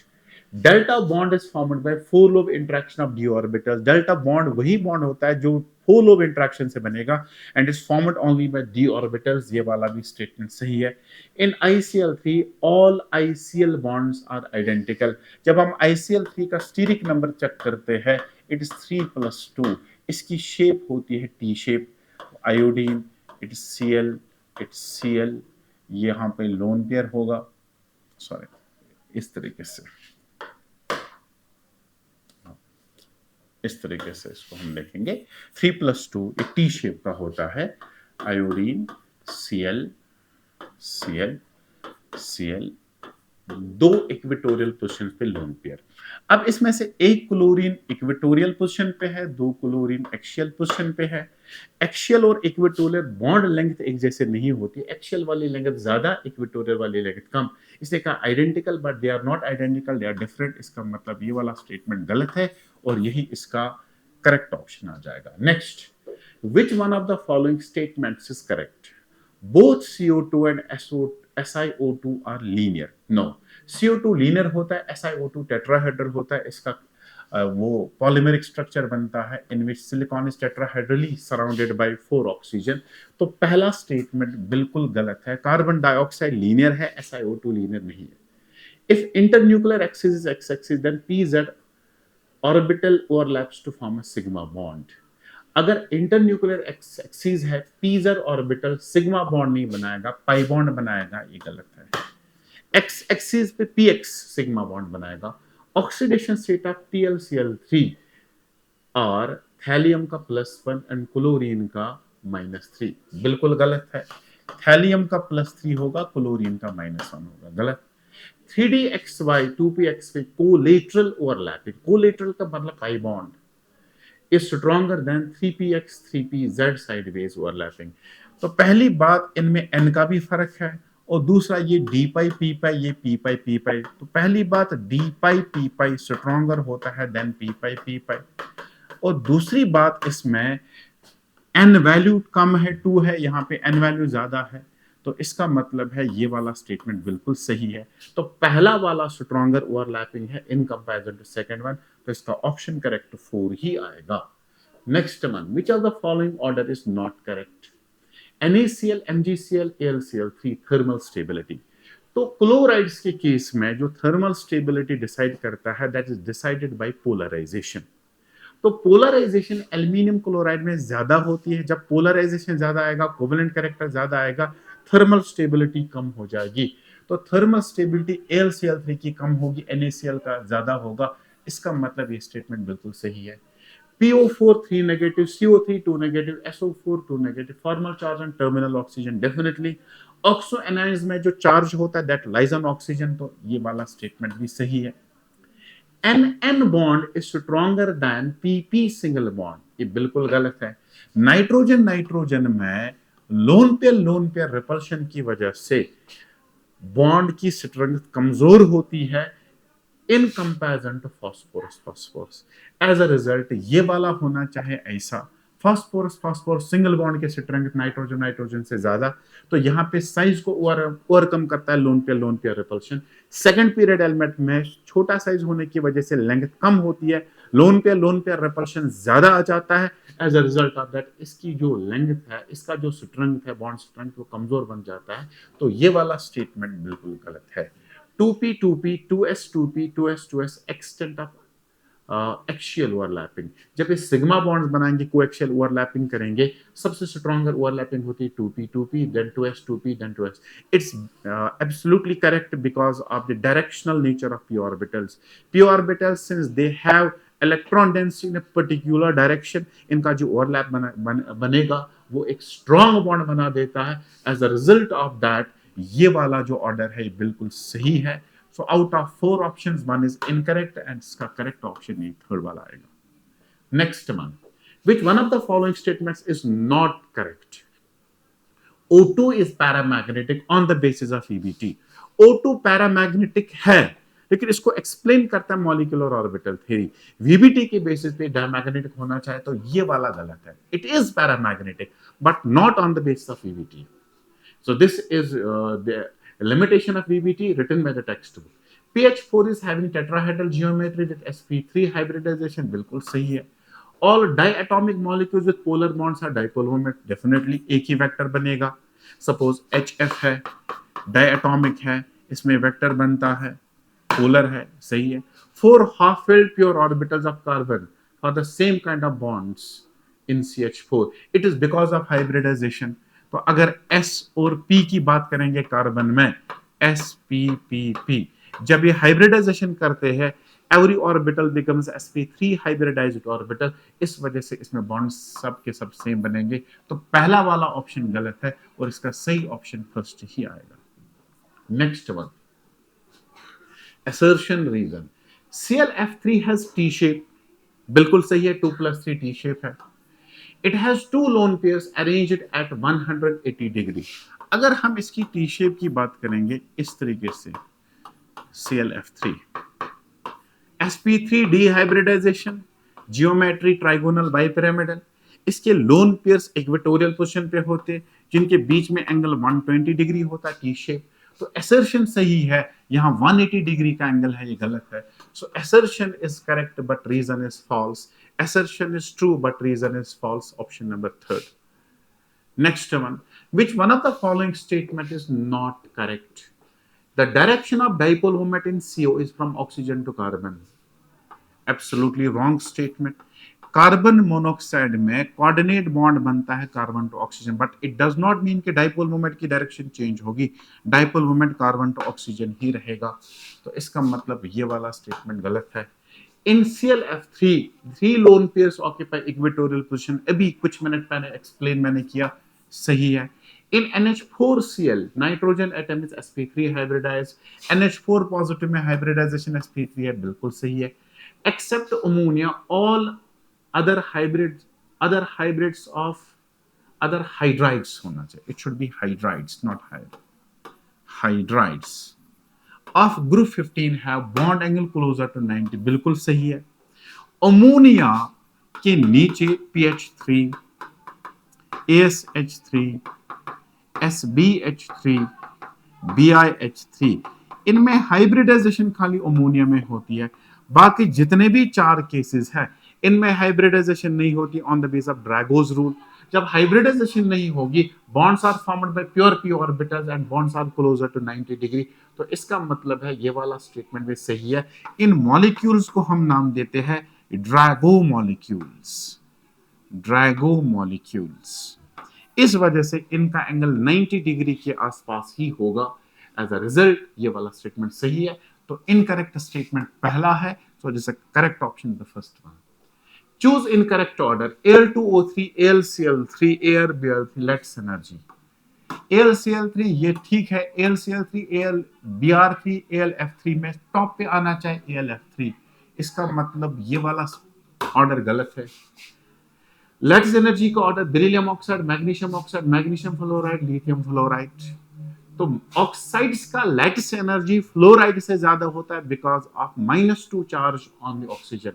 Delta bond is formed by 4 lobe interaction of d orbitals. Delta bond वही बॉन्ड होता है जो 4 लोब इंटरेक्शन से बनेगा, and is formed only by d orbitals. ये वाला भी स्टेटमेंट सही है। In ICl3 all ICl bonds are identical. जब हम ICl3 का स्टीरिक नंबर चेक करते हैं, इट इज 3+2। इसकी शेप होती है T shape. Iodine, it's Cl, it's Cl, यहाँ पे लोन पेयर होगा, सॉरी, इस तरीके से, इस तरीके से इसको हम देखेंगे। 3+2 एक टी शेप का होता है। Iodine, Cl, Cl, Cl, 2 equatorial position पे लोन पेयर। अब इसमें से एक क्लोरीन इक्वेटोरियल पोजीशन पे है, 2 क्लोरीन एक्सियल पोजीशन पे है। एक्सियल और इक्वेटोरियल बॉन्ड लेंथ एक जैसे नहीं होती, एक्सियल वाली लेंथ ज्यादा, इक्वेटोरियल वाली लेंथ कम। इसने कहा identical, but they are not identical, they are different. इसका मतलब ये वाला स्टेटमेंट गलत है, और यही इसका करेक्ट ऑप्शन आ जाएगा। Next, which one of the following statements is correct? Both CO2 and SiO2 are linear. No, CO2 linear होता है, SiO2 टेट्राहेड्रल होता है। इसका वो पॉलीमेरिक स्ट्रक्चर बनता है in which silicon is tetrahedrally surrounded by 4 oxygen. तो पहला स्टेटमेंट बिल्कुल गलत है। कार्बन डाइऑक्साइड लीनियर है, SiO2 लीनियर नहीं है। If internuclear axis is x-axis, then pz orbital overlaps to form a sigma bond. अगर इंटरन्यूक्लियर एक्सिस है, पीजर ऑर्बिटल सिग्मा बॉन्ड नहीं बनाएगा, पाई बॉन्ड बनाएगा, ये गलत है। एक्स एक्सिस पे पी एक्स सिग्मा बॉन्ड बनाएगा। ऑक्सीडेशन स्टेट ऑफ TlCl3 और थैलियम का +1 एंड क्लोरीन का -3, बिल्कुल गलत है। थैलियम का +3 होगा, क्लोरीन का -1 होगा, गलत। 3DXY 2PX में कोलेटरल ओवरलैपिंग, कोलेटरल का मतलब pi bond is stronger than 3px 3pz sideways overlapping। तो पहली बात, इनमें n का भी फर्क है, और दूसरा ये d पाई p पाई, ये p पाई p पाई। तो पहली बात d पाई p पाई स्ट्रॉन्गर होता है देन p पाई p पाई, और दूसरी बात इसमें n वैल्यू कम है, 2 है, यहाँ पे n वैल्यू ज्यादा है, तो इसका मतलब है ये वाला स्टेटमेंट बिल्कुल सही है। तो पहला वाला स्ट्रॉन्गर ओवरलैपिंग है in comparison to second one, तो इसका ऑप्शन करेक्ट 4 ही आएगा। Next one, which of the following order is not correct? NaCl, MgCl, AlCl3 thermal stability. तो क्लोराइड्स के केस में जो थर्मल स्टेबिलिटी डिसाइड करता है, that is decided by polarization. तो पोलराइजेशन एल्यूमिनियम क्लोराइड में ज्यादा होती है। जब पोलराइजेशन ज्यादा आएगा, कोवेलेंट कैरेक्टर ज्यादा आएगा, थर्मल स्टेबिलिटी कम हो जाएगी। तो थर्मल स्टेबिलिटी AlCl3 की कम होगी, NaCl का ज्यादा होगा। इसका मतलब ये स्टेटमेंट बिल्कुल सही है। PO4 3 negative, CO3 2 negative, SO4 2 negative, formal charge on terminal oxygen definitely. Oxo anions में जो चार्ज होता है दैट लाइज ऑन ऑक्सीजन, तो ये वाला स्टेटमेंट भी सही है। NN bond is stronger than PP single bond, ये बिल्कुल गलत है। नाइट्रोजन नाइट्रोजन में लोन पेयर रिपल्शन की वजह से बॉन्ड की स्ट्रेंथ कमजोर होती है in comparison to phosphorus. As a result ये वाला होना चाहे ऐसा, फास्फोरस सिंगल बॉन्ड के स्ट्रेंथ नाइट्रोजन से ज्यादा, तो यहाँ पे साइज को ओवरकम करता है loan pair repulsion. Second period element में छोटा साइज होने की वजह से लेंथ कम होती है, लोन पेयर रिपल्शन ज्यादा आ जाता है। As a result of that इसकी जो लेंथ है, इसका जो स्ट्रेंथ है, बॉन्ड स्ट्रेंथ, वो कमजोर बन जाता है। तो ये वाला स्टेटमेंट बिल्कुल गलत है। 2p 2p 2s 2p 2s 2s extent of axial overlapping. जब ये सिग्मा बॉन्ड्स बनाएंगे, कोएक्सियल ओवरलैपिंग करेंगे, सबसे स्ट्रॉन्गर ओवरलैपिंग होती है 2p 2p than 2s 2p than 2s। It's absolutely correct because of the directional nature of p orbitals. p orbitals since they have electron density in a particular direction, इनका जो ओवरलैप बनेगा वो एक स्ट्रॉन्ग बॉन्ड बना देता है। As a result of that ये वाला जो ऑर्डर है बिल्कुल सही है। So out of 4 options, one is incorrect and इसका correct option ये third वाला आएगा। Next one, which one of the following statements is not correct? O2 is paramagnetic on the basis of EBT। O2 paramagnetic है, लेकिन इसको एक्सप्लेन करता है मॉलिक्यूलर ऑर्बिटल थ्योरी। VBT के बेसिस पे डायमैग्नेटिक होना चाहे तो ये वाला गलत है। It is paramagnetic but not on the basis of EBT। So this is the limitation of VBT written by the textbook। pH4 is having tetrahedral geometry with sp3 hybridization, बिल्कुल सही है। All diatomic molecules with polar bonds are dipole moment, definitely एक ही वेक्टर बनेगा। Suppose HF है, diatomic है, इसमें वेक्टर बनता है, polar है, सही है। 4 half-filled pure orbitals of carbon for the same kind of bonds in CH4, it is because of hybridization। तो अगर S और P की बात करेंगे कार्बन में, SPPP, जब ये हाइब्रिडाइजेशन करते हैं every orbital becomes sp3 hybridised orbital, इस वजह से इसमें बॉन्ड्स सब के सब सेम बनेंगे। तो पहला वाला ऑप्शन गलत है और इसका सही ऑप्शन फर्स्ट ही आएगा। Next one, assertion reason. ClF3 has T shape, बिल्कुल सही है, 2+3 T shape है। It has 2 lone pairs arranged at 180 degree. अगर हम इसकी टी शेप की बात करेंगे इस तरीके से, ClF3 sp3 d hybridization, geometry trigonal bipyramidal, इसके लोन पेयर्स इक्वेटोरियल पोजीशन पे होते जिनके बीच में एंगल 120 डिग्री होता है, टी शेप। तो असर्शन सही है, यहां 180 डिग्री का एंगल है, ये गलत है। So assertion is correct but reason is false. Assertion is true but reason is false, option number 3rd। Next one, which one of the following statement is not correct? The direction of dipole moment in CO is from oxygen to carbon. Absolutely wrong statement. Carbon monoxide में कोऑर्डिनेट बॉन्ड बनता है carbon to oxygen, but it does not mean कि डाइपोल मोमेंट की डायरेक्शन चेंज होगी। Dipole moment carbon to oxygen ही रहेगा। तो इसका मतलब ये वाला स्टेटमेंट गलत है। In ClF3 three lone pairs occupy equatorial position, अभी कुछ मिनट पहले एक्सप्लेन मैंने किया, सही है। In NH4Cl nitrogen atom is sp3 hybridize. NH4 positive में हाइब्रिडाइजेशन sp3 है, बिल्कुल सही है। Except ammonia all other hybrids, other hybrids of other hydrides होना चाहिए, it should be hydrides not hydrides of group 15 have bond angle closer to 90, बिल्कुल सही है। अमोनिया के नीचे PH3 ASH3 SBH3 BiH3, इनमें हाइब्रिडाइजेशन खाली अमोनिया में होती है। बाकी जितने भी चार केसेस हैं इनमें हाइब्रिडाइजेशन नहीं होती on the base of Drago's rule. जब हाइब्रिडाइजेशन नहीं होगी, bonds are formed by pure p orbitals and bonds are closer to 90 degree. तो इसका मतलब है ये वाला स्टेटमेंट भी सही है। इन मॉलिक्यूल्स को हम नाम देते हैं ड्रैगो मॉलिक्यूल्स। ड्रैगो मॉलिक्यूल्स, इस वजह से इनका एंगल 90 डिग्री के आसपास ही होगा। एज अ रिजल्ट ये वाला स्टेटमेंट सही है। तो इनकरेक्ट स्टेटमेंट पहला है, so this correct option the first one. Choose incorrect order Al2O3 AlCl3 ArBr3 let's energy. AlCl3 ये ठीक है, AlCl3 AlBr3 AlF3 में टॉप पे आना चाहिए AlF3, इसका मतलब ये वाला ऑर्डर गलत है। लैटिस एनर्जी का order beryllium oxide, magnesium fluoride, lithium fluoride. तो ऑक्साइड्स का लैटिस एनर्जी फ्लोराइड से ज्यादा होता है because of -2 charge on the oxygen.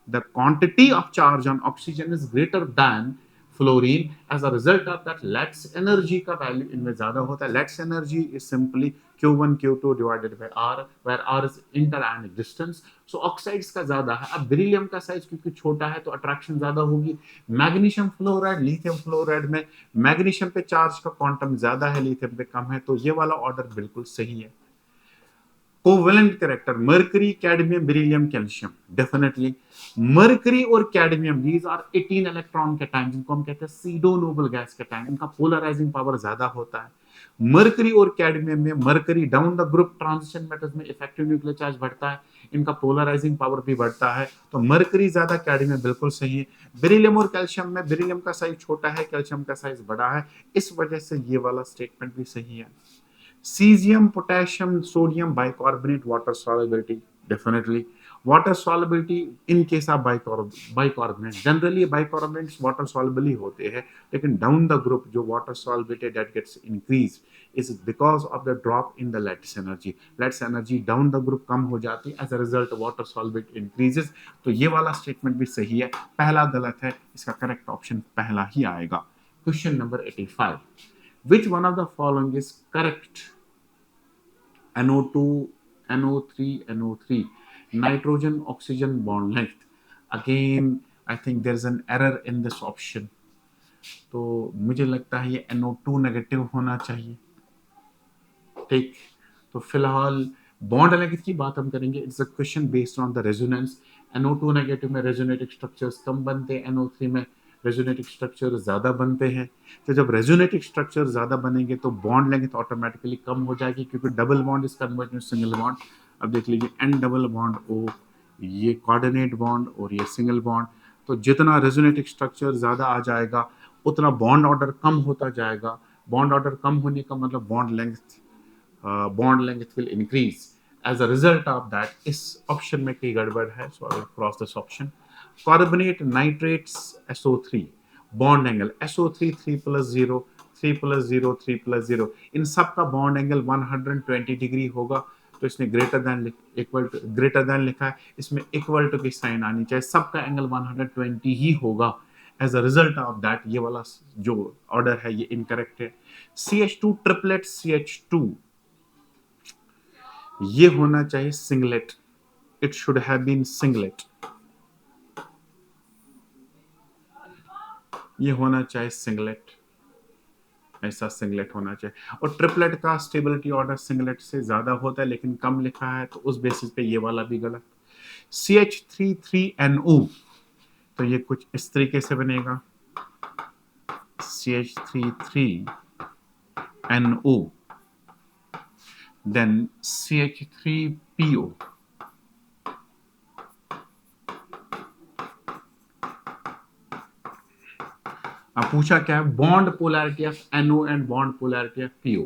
The quantity of charge on oxygen is greater than fluorine. As a result of that lattice energy का वैल्यू इनमें ज्यादा होता है। Lattice energy is simply Q1 Q2 divided by R, where R is interionic distance. So oxides का ज्यादा है। अब बेरिलियम का साइज क्योंकि छोटा है तो अट्रैक्शन ज्यादा होगी। मैग्नीशियम फ्लोराइड, लिथियम फ्लोराइड में मैग्नीशियम पे चार्ज का क्वांटम ज्यादा है, लिथियम पे कम है। तो ये वाला ऑर्डर बिल्कुल सही है। Covalent character mercury, cadmium, beryllium, calcium, definitely mercury और cadmium these are 18 electron cation, जिनको हम कहते हैं सीडो नोबल गैस कैटायन। इनका पोलराइजिंग पावर ज्यादा होता है। मर्करी और कैडमियम में mercury down the group transition metals में इफेक्टिव न्यूक्लियर चार्ज बढ़ता है, इनका पोलराइजिंग पावर भी बढ़ता है। तो मर्करी ज्यादा, कैडमियम बिल्कुल सही है। बेरिलियम और कैल्शियम में बेरिलियम का साइज छोटा है, कैल्शियम का साइज बड़ा है, इस वजह से ये वाला स्टेटमेंट भी सही है। Cesium, potassium, sodium bicarbonate, water solubility, definitely water solubility in case of bicarbonate, generally bicarbonates water soluble ही होते हैं, लेकिन down the group जो water solubility that gets increased is because of the drop in the lattice energy. Lattice energy down the group कम हो जाती है, as a result water solubility increases। तो ये वाला स्टेटमेंट भी सही है, पहला गलत है, इसका करेक्ट ऑप्शन पहला ही आएगा। Question number 85, which one of the following is correct? NO2, NO3, NO3, nitrogen oxygen bond length, again I think there is an error in this option। तो मुझे लगता है ये NO2 नेगेटिव होना चाहिए। ठीक, तो फिलहाल बॉन्ड लेंथ की बात हम करेंगे। It's a question based on the resonance. NO2 negative में रेजोनेटिव स्ट्रक्चर्स कम बनते हैं, NO3 में रेजोनेटिव स्ट्रक्चर ज्यादा बनते हैं। तो जब रेजोनेटिव स्ट्रक्चर ज्यादा बनेंगे तो बॉन्ड लेंथ ऑटोमेटिकली कम हो जाएगी, क्योंकि double bond is converted to single bond. अब देख लीजिए N डबल बॉन्ड O, ये कोऑर्डिनेट बॉन्ड और ये सिंगल बॉन्ड। तो जितना रेजोनेटिव स्ट्रक्चर ज्यादा आ जाएगा उतना बॉन्ड ऑर्डर कम होता जाएगा। बॉन्ड ऑर्डर कम होने का मतलब bond length will increase। as a result of that इस ऑप्शन में कई गड़बड़ है, so I will cross this option। carbonate, nitrates, SO3 bond angle SO3 3+0 3+0 3+0, इन सब का बॉन्ड एंगल 120 डिग्री होगा। तो इसने ग्रेटर देन लिखा है, इसमें इक्वल टू की साइन आनी चाहिए, सबका एंगल 120 ही होगा। As a result of that ये वाला जो ऑर्डर है ये इनकरेक्ट है। CH2 ट्रिपलेट CH2, ये होना चाहिए singlet, it should have been singlet, ये होना चाहिए सिंगलेट। ऐसा सिंगलेट होना चाहिए। और ट्रिपलेट का स्टेबिलिटी ऑर्डर सिंगलेट से ज्यादा होता है, लेकिन कम लिखा है, तो उस बेसिस पे ये वाला भी गलत। CH33NO, तो ये कुछ इस तरीके से बनेगा, CH33NO, देन CH3PO। अब पूछा क्या है, bond polarity of NO and bond polarity of PO।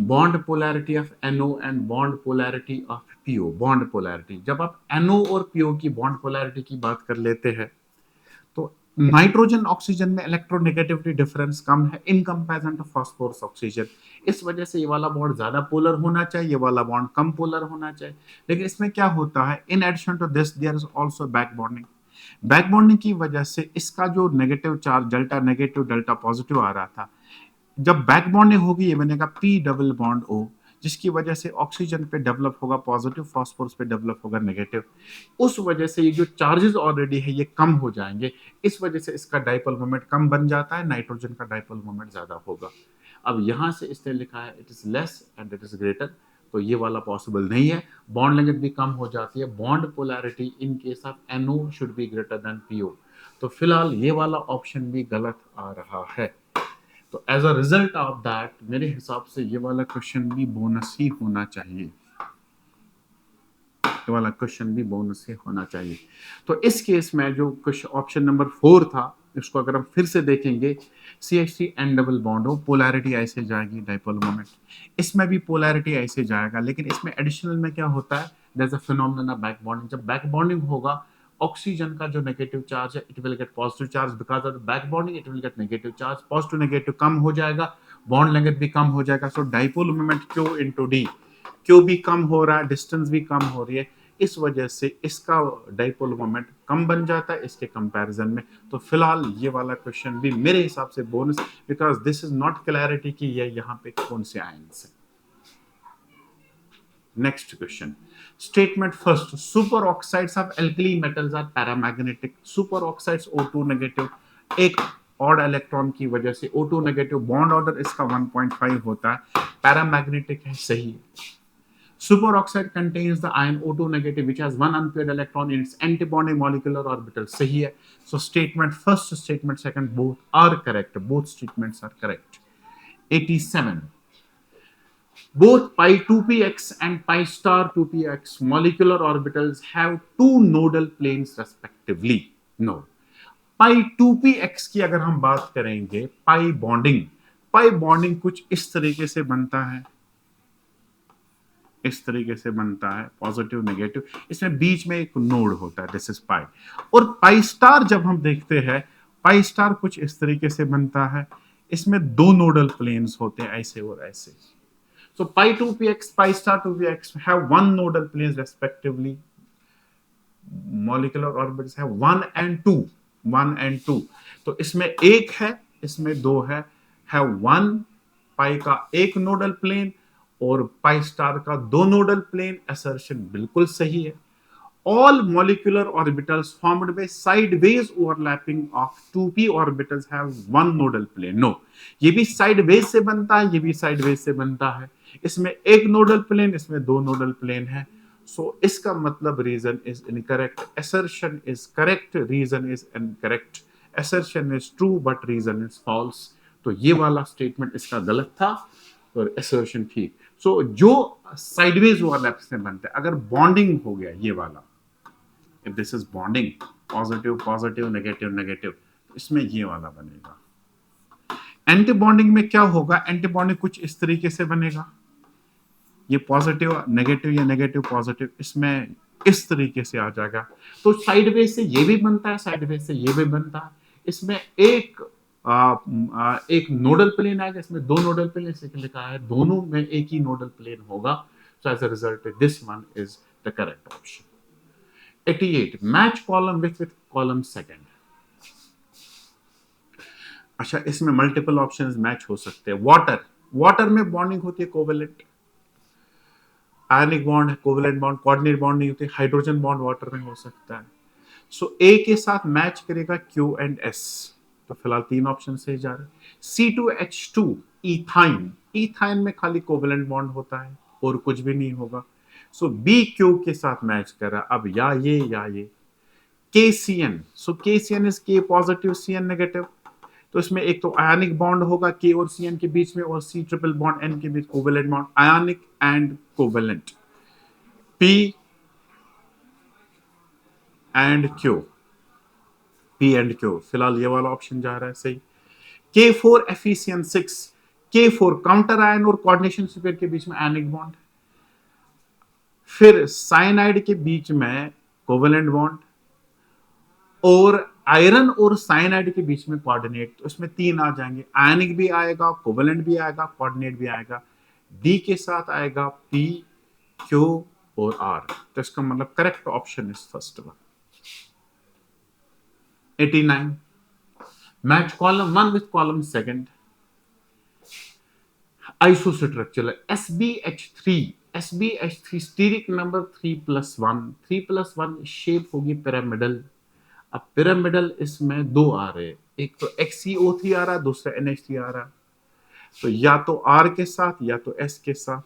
Bond polarity of NO and bond polarity of PO। Bond polarity, जब आप NO और PO की बॉन्ड पोलैरिटी की बात कर लेते हैं, तो नाइट्रोजन ऑक्सीजन में इलेक्ट्रोनेगेटिविटी डिफरेंस कम है in comparison to phosphorus oxygen. इस वजह से ये वाला बॉन्ड ज्यादा पोलर होना चाहिए, ये वाला बॉन्ड कम पोलर होना चाहिए। लेकिन इसमें क्या होता है, in addition to this there is also back bonding. Back bonding की वजह से इसका जो negative charge delta negative delta positive आ रहा था, जब बैक बॉन्डिंग होगी ये बनेगा पी डबल बॉन्ड ओ, जिसकी वजह से ऑक्सीजन पे डेवलप होगा पॉजिटिव, फॉस्फोरस पे डेवलप होगा नेगेटिव। उस वजह से ये जो चार्जेस ऑलरेडी है ये कम हो जाएंगे, इस वजह से इसका डाइपोल मोमेंट कम बन जाता है, नाइट्रोजन का डाइपोल मोमेंट ज्यादा होगा। अब यहां से इसने लिखा है it is less and it is greater, तो ये वाला पॉसिबल नहीं है। बॉन्ड लेंथ भी कम हो जाती है। Bond polarity in case of NO should be greater than PO। तो फिलहाल ये वाला ऑप्शन भी गलत आ रहा है। तो as a result of that मेरे हिसाब से ये वाला क्वेश्चन भी बोनस ही होना चाहिए, ये वाला क्वेश्चन भी बोनस ही होना चाहिए। तो इस केस में जो ऑप्शन नंबर 4 था, इसको अगर हम फिर से देखेंगे, CH3 N डबल बॉन्ड हो, पोलैरिटी ऐसे जाएगी डाइपोल मोमेंट, इसमें भी पोलैरिटी ऐसे जाएगा, लेकिन इसमें एडिशनल में क्या होता है, there is a phenomenon of back bonding. जब बैक बॉन्डिंग होगा, ऑक्सीजन का जो नेगेटिव चार्ज है it will get positive charge, because of back bonding it will get negative charge, positive negative कम हो जाएगा, बॉन्ड लेंथ भी कम हो जाएगा। So dipole moment Q into d, Q भी कम हो रहा है, डिस्टेंस भी कम हो रही है, इस वजह से इसका डाइपोल मोमेंट कम बन जाता है इसके कंपैरिजन में। तो फिलहाल ये वाला क्वेश्चन भी मेरे हिसाब से bonus, because this is not clarity की ये यहाँ पे कौन से आयंस है। Next question, statement first, super oxides of alkali metals are paramagnetic. Super oxides O2 negative, एक ऑड इलेक्ट्रॉन की वजह से O2 नेगेटिव, बॉन्ड ऑर्डर इसका 1.5 होता है, पैरामैग्नेटिक है, सही है। Superoxide contains the ion O2 negative which has one unpaired electron in its antibonding molecular orbital. सही है। So statement first, statement second, both are correct. Both statements are correct. 87. Both pi 2px and pi star 2px molecular orbitals have two nodal planes respectively. No. Pi 2px की अगर हम बात करेंगे, पाई बॉन्डिंग कुछ इस तरीके से बनता है, इस तरीके से बनता है, पॉजिटिव नेगेटिव, इसमें बीच में एक नोड होता है, दिस इज पाई। और पाई स्टार जब हम देखते हैं, पाई स्टार कुछ इस तरीके से बनता है, इसमें दो नोडल प्लेन्स होते हैं, ऐसे और ऐसे। So pi 2px, pi star 2px have one nodal plane respectively, molecular orbitals है 1 and 2। तो इसमें एक है, इसमें दो है 1 पाई का एक नोडल प्लेन और पाई स्टार का दो नोडल प्लेन। असर्शन बिल्कुल सही है। All molecular orbitals formed by sideways overlapping of 2p orbitals have one nodal plane. No, ये भी sideways से बनता है, ये भी sideways से बनता है। इसमें एक नोडल प्लेन, इसमें दो नोडल प्लेन है। So इसका मतलब reason is incorrect, assertion is correct, reason is incorrect, assertion is true but reason is false। तो ये वाला स्टेटमेंट इसका गलत था और assertion ठीक। So जो sideways overlap से बनता है, अगर बॉन्डिंग हो गया ये वाला, if this is bonding, positive positive negative negative, इसमें ये वाला बनेगा। एंटी बॉन्डिंग में क्या होगा, एंटी बॉन्डिंग कुछ इस तरीके से बनेगा, ये पॉजिटिव नेगेटिव या नेगेटिव पॉजिटिव, इसमें इस तरीके से आ जाएगा। तो साइडवेज से ये भी बनता है, साइडवेज से ये भी बनता है। इसमें एक नोडल प्लेन आएगा, इसमें दो नोडल प्लेन इसलिए लिखा है, दोनों में एक ही नोडल प्लेन होगा। So as a result this one is the correct option. 88, match column with column second. अच्छा, इसमें मल्टीपल ऑप्शंस मैच हो सकते हैं। वाटर में बॉन्डिंग होती है covalent, ionic bond, covalent bond, coordinate bond नहीं होती। हाइड्रोजन बॉन्ड वाटर में हो सकता है। सो ए के साथ मैच करेगा Q एंड S, तो फिलहाल 3 ऑप्शन सही जा रहे हैं। C2H2 इथाइन, इथाइन में खाली कोवेलेंट बॉन्ड होता है और कुछ भी नहीं होगा। सो बी क्यू के साथ मैच कर रहा है, अब या ये। KCN, so KCN is K positive CN negative, तो इसमें एक तो आयनिक बॉन्ड होगा K और CN के बीच में, और C ट्रिपल बॉन्ड N के बीच covalent bond, ionic and covalent. P and Q, P and Q, फिलहाल ये वाला ऑप्शन जा रहा है सही। K4FeCN6, K4 काउंटर आयन और कोऑर्डिनेशन पेयर के बीच में आयनिक बॉन्ड, फिर साइनाइड के बीच में कोवेलेंट बॉन्ड, और आयरन और साइनाइड के बीच में कोऑर्डिनेट, तो इसमें 3 आ जाएंगे, आयनिक भी आएगा, कोवेलेंट भी आएगा, कोऑर्डिनेट भी आएगा। डी के साथ आएगा P, Q और R, तो इसका मतलब correct option is first one. 89, match column 1 with column second, isostructural SbH3 steric number 3+1, 3+1 shape होगी पिरामिडल। अब पिरामिडल इसमें 2 आ रहे हैं, एक तो XeO3 आ रहा है, दूसरा NH3 आ रहा है, तो या तो R के साथ या तो S के साथ।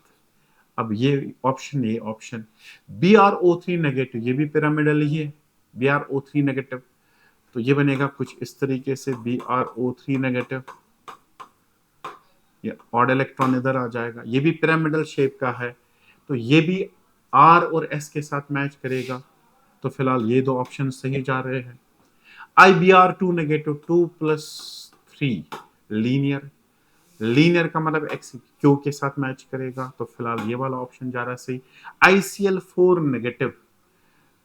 अब ये ऑप्शन BrO3 नेगेटिव, ये भी पिरामिडल ही है, BrO3 नेगेटिव, तो ये बनेगा कुछ इस तरीके से BrO3 नेगेटिव, ये ऑड इलेक्ट्रॉन इधर आ जाएगा, ये भी पिरामिडल शेप का है, तो ये भी R और S के साथ मैच करेगा, तो फिलहाल ये 2 ऑप्शन सही जा रहे हैं। IBr2 नेगेटिव, 2+3 लीनियर, लीनियर का मतलब एक्स क्यू के साथ मैच करेगा, तो फिलहाल ये वाला ऑप्शन जा रहा है सही। ICl4 नेगेटिव,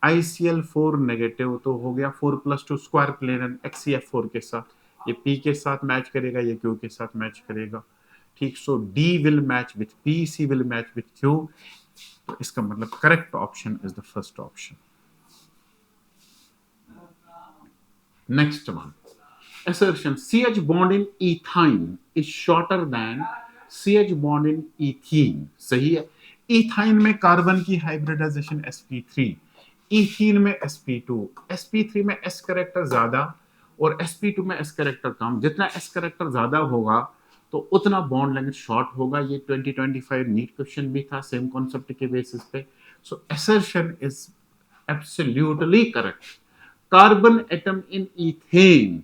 ICl4 नेगेटिव तो हो गया 4+2 स्क्वायर प्लेन XeF4 के साथ, ये P के साथ मैच करेगा, ये Q के साथ मैच करेगा, ठीक। सो D will match with P, C will match with Q, तो इसका मतलब correct option is the first option. Next one, assertion CH bond in ethine is shorter than CH bond in ethene, सही है। इथाइन में कार्बन की हाइब्रिडाइजेशन sp3, इथीन में sp2, sp3 में s कैरेक्टर ज्यादा और sp2 में s कैरेक्टर कम, जितना s कैरेक्टर ज्यादा होगा तो उतना बॉन्ड लेंथ शॉर्ट होगा। ये 2025 नीट क्वेश्चन भी था सेम कॉन्सेप्ट के बेसिस पे, सो assertion is absolutely correct. Carbon atom in ethane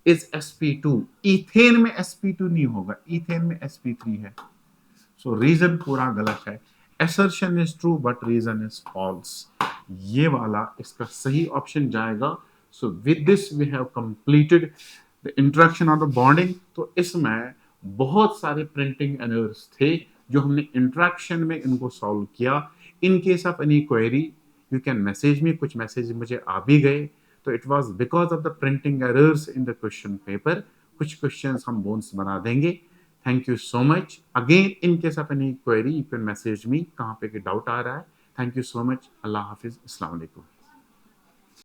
is sp2, ethane में sp2 नहीं होगा, इथेन में sp3 है, सो रीजन पूरा गलत है। assertion is true but reason is false, ये वाला इसका सही ऑप्शन जाएगा। So with this we have completed the introduction of the bonding. तो इसमें बहुत सारे प्रिंटिंग एरर्स थे जो हमने इंट्रैक्शन में इनको सॉल्व किया। In case of any query you can message me, कुछ मैसेज मुझे आ भी गए, तो it was because of the printing errors in the question paper. कुछ क्वेश्चंस हम बोन्स बना देंगे। Thank you so much. Again in case of any query you can message me, कहाँ पे डाउट आ रहा है। Thank you so much. अल्लाह हाफिज, अस्सलाम वालेकुम।